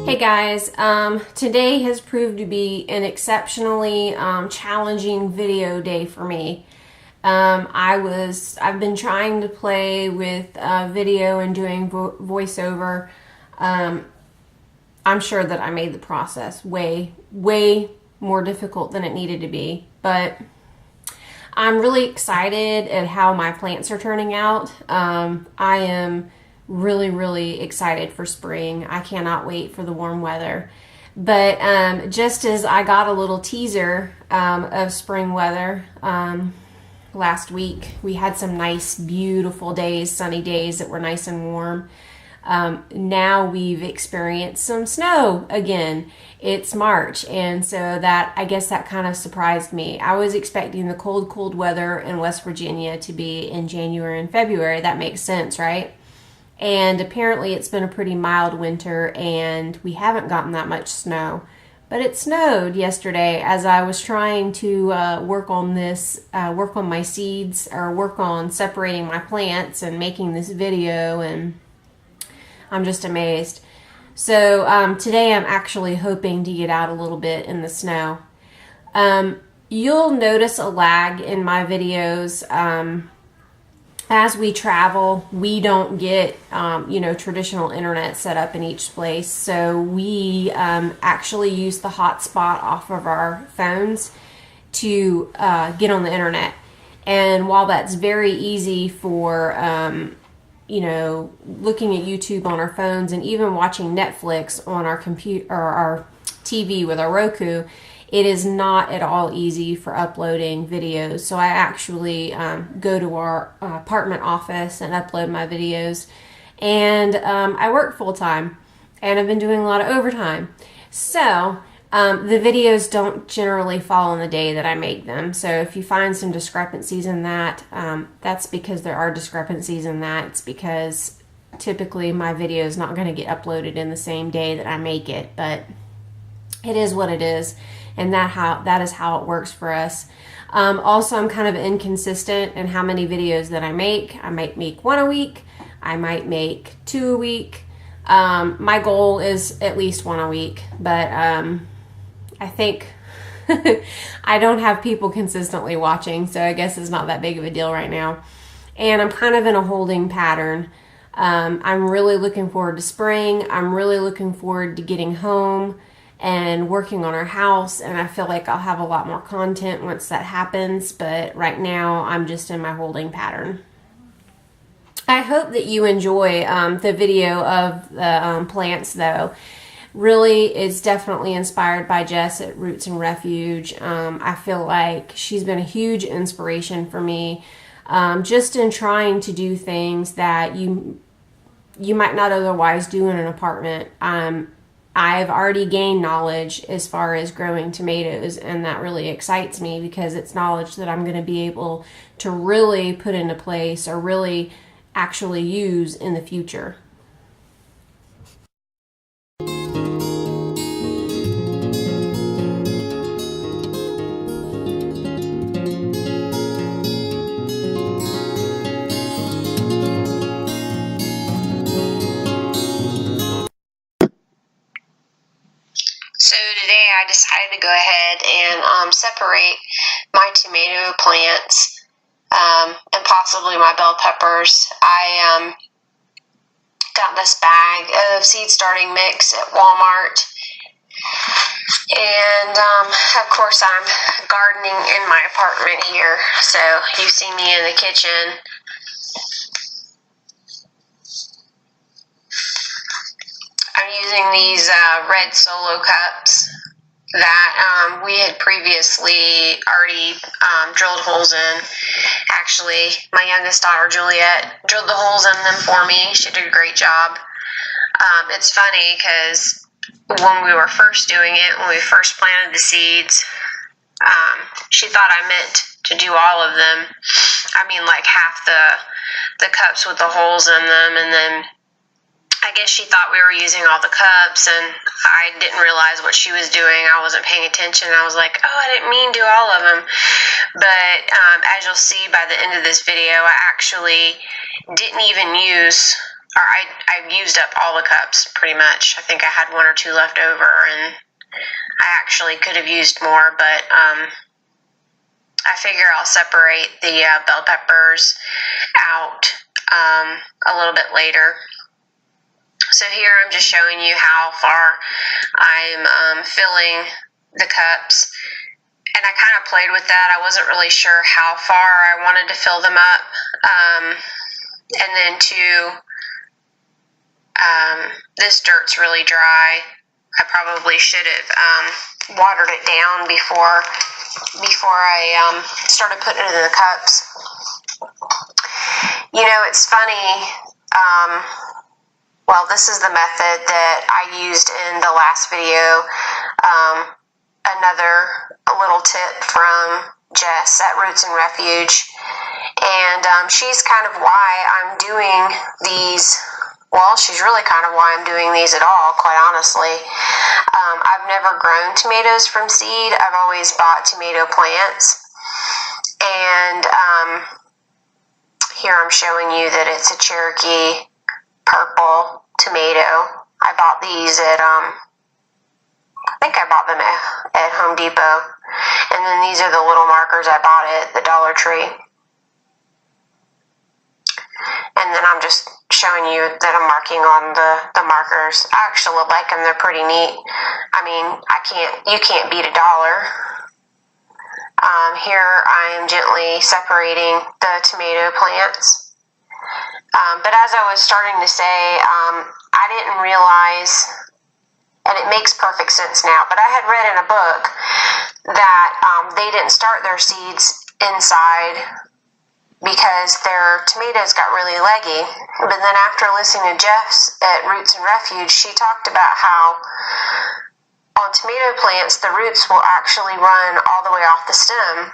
Hey guys, today has proved to be an exceptionally challenging video day for me. I've been trying to play with video and doing voiceover. I'm sure that I made the process way more difficult than it needed to be, but I'm really excited at how my plants are turning out. I am really excited for spring. I cannot wait for the warm weather. But just as I got a little teaser of spring weather last week, we had some nice, beautiful days, sunny days that were nice and warm. Now we've experienced some snow again. It's March, and so I guess that kind of surprised me. I was expecting the cold weather in West Virginia to be in January and February. That makes sense, right? And apparently it's been a pretty mild winter and we haven't gotten that much snow. But it snowed yesterday as I was trying to work on my seeds, or work on separating my plants and making this video, and I'm just amazed. So today I'm actually hoping to get out a little bit in the snow. You'll notice a lag in my videos. As we travel, we don't get, traditional internet set up in each place. So we actually use the hotspot off of our phones to get on the internet. And while that's very easy for, looking at YouTube on our phones and even watching Netflix on our computer or our TV with our Roku, it is not at all easy for uploading videos. So I actually go to our apartment office and upload my videos. And I work full time, and I've been doing a lot of overtime. So the videos don't generally fall on the day that I make them. So if you find some discrepancies in that, that's because there are discrepancies in that. It's because typically my video is not going to get uploaded in the same day that I make it, but it is what it is. And that is how it works for us. Also, I'm kind of inconsistent in how many videos that I make. I might make one a week. I might make 2 a week. My goal is at least 1 a week. But I think I don't have people consistently watching, so I guess it's not that big of a deal right now. And I'm kind of in a holding pattern. I'm really looking forward to spring. I'm really looking forward to getting home and working on our house, and I feel like I'll have a lot more content once that happens, but right now I'm just in my holding pattern. I hope that you enjoy the video of the plants, though. Really, it's definitely inspired by Jess at Roots and Refuge. I feel like she's been a huge inspiration for me, just in trying to do things that you might not otherwise do in an apartment. I've already gained knowledge as far as growing tomatoes, and that really excites me because it's knowledge that I'm going to be able to really put into place or really actually use in the future. So today I decided to go ahead and separate my tomato plants and possibly my bell peppers. I got this bag of seed starting mix at Walmart, and of course I'm gardening in my apartment here, so you see me in the kitchen. I'm using these red Solo cups that we had previously already drilled holes in. Actually, my youngest daughter, Juliet, drilled the holes in them for me. She did a great job. It's funny because when we were first doing it, when we first planted the seeds, she thought I meant to do all of them. I mean, like half the cups with the holes in them, and then I guess she thought we were using all the cups, and I didn't realize what she was doing. I wasn't paying attention. I was like, oh, I didn't mean do all of them. But as you'll see by the end of this video, I actually didn't even use I used up all the cups pretty much. I think I had 1 or 2 left over, and I actually could have used more, but I figure I'll separate the bell peppers out a little bit later. So here I'm just showing you how far I'm filling the cups. And I kind of played with that. I wasn't really sure how far I wanted to fill them up. And then this dirt's really dry. I probably should have watered it down before I started putting it in the cups. You know, it's funny. Well, this is the method that I used in the last video. Another little tip from Jess at Roots and Refuge. And she's kind of why I'm doing these. Well, she's really kind of why I'm doing these at all, quite honestly. I've never grown tomatoes from seed. I've always bought tomato plants. And here I'm showing you that it's a Cherokee purple tomato. I bought these at, I think I bought them at Home Depot. And then these are the little markers I bought at the Dollar Tree. And then I'm just showing you that I'm marking on the markers. I actually like them. They're pretty neat. I mean, you can't beat $1. Here I am gently separating the tomato plants. But as I was starting to say, I didn't realize, and it makes perfect sense now, but I had read in a book that they didn't start their seeds inside because their tomatoes got really leggy. But then after listening to Jess at Roots and Refuge, she talked about how on tomato plants, the roots will actually run all the way off the stem.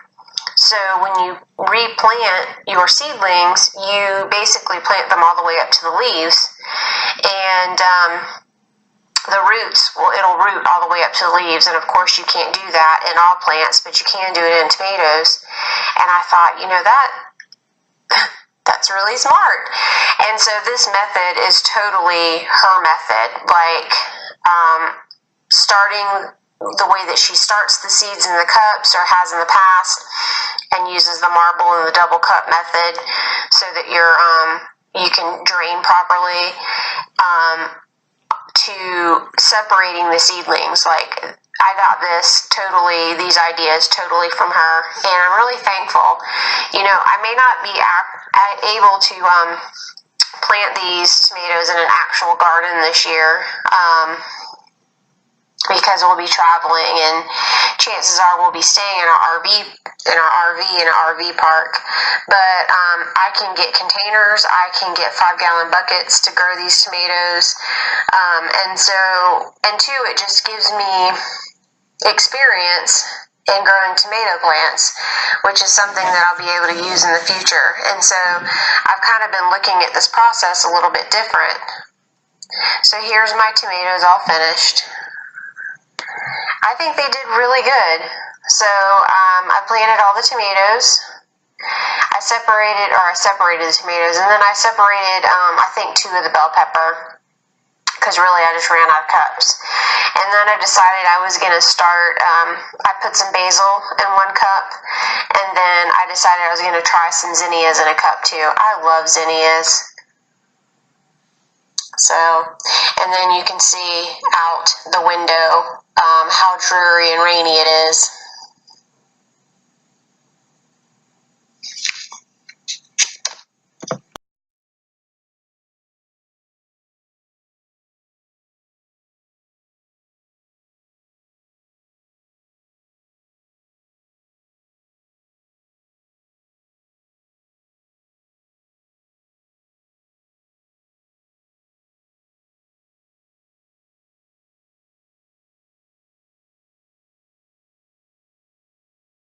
So when you replant your seedlings, you basically plant them all the way up to the leaves. And the roots, well, it'll root all the way up to the leaves. And of course, you can't do that in all plants, but you can do it in tomatoes. And I thought, you know, that's really smart. And so this method is totally her method, like starting the way that she starts the seeds in the cups, or has in the past, and uses the marble and the double cup method so that you can drain properly, to separating the seedlings. Like, I got these ideas totally from her, and I'm really thankful. You know, I may not be able to plant these tomatoes in an actual garden this year, because we'll be traveling, and chances are we'll be staying in our RV in an RV park. But I can get containers, I can get 5-gallon buckets to grow these tomatoes, and two, it just gives me experience in growing tomato plants, which is something that I'll be able to use in the future. And so I've kind of been looking at this process a little bit different. So here's my tomatoes all finished. I think they did really good. So I planted all the tomatoes. I separated the tomatoes, and then I separated, I think, 2 of the bell pepper, because really I just ran out of cups. And then I decided I was going to start, I put some basil in 1 cup, and then I decided I was going to try some zinnias in a cup too. I love zinnias. So, and then you can see out the window how dreary and rainy it is.